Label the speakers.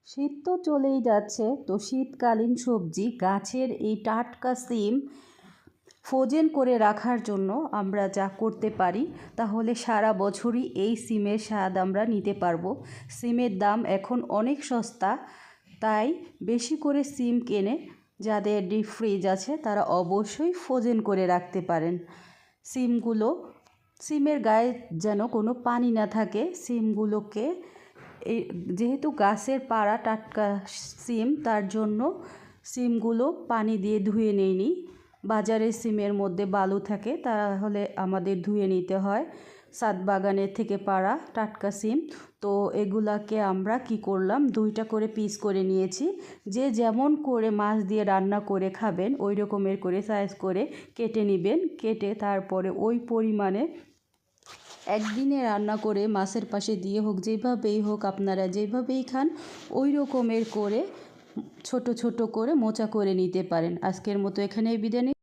Speaker 1: শীত তো চলেই যাচ্ছে, তো শীতকালীন সবজি গাছের এই টাটকা সিম ফ্রোজেন করে রাখার জন্য আমরা যা করতে পারি, তাহলে সারা বছরই এই সিমের স্বাদ আমরা নিতে পারবো। সিমের দাম এখন অনেক সস্তা, তাই বেশি করে সিম কিনে যাদের ডিপ ফ্রিজ আছে তারা অবশ্যই ফ্রোজেন করে রাখতে পারেন। সিমের গায়ে যেন কোনো পানি না থাকে। সিমগুলোকে যেহেতু গাছের পাড়া টাটকা সিম, তার জন্য সিমগুলো পানি দিয়ে ধুয়ে নিইনি। বাজারের সিমের মধ্যে বালু থাকে, তাহলে আমাদের ধুয়ে নিতে হয়। ছাদ বাগানের থেকে পাড়া টাটকা সিম, তো এগুলাকে আমরা কি করলাম, 2টা করে পিস করে নিয়েছি। যে যেমন করে মাছ দিয়ে রান্না করে খাবেন ওই রকমের করে সাইজ করে কেটে নেবেন। কেটে তারপরে ওই পরিমাণে একদিনে রান্না করে মাছের পাশে দিয়ে হোক, যেভাবেই হোক আপনারা যেভাবেই খান ওই রকমের করে ছোট ছোট করে মোচা করে নিতে পারেন। আজকের মতো এখানেই বিদায় নিই।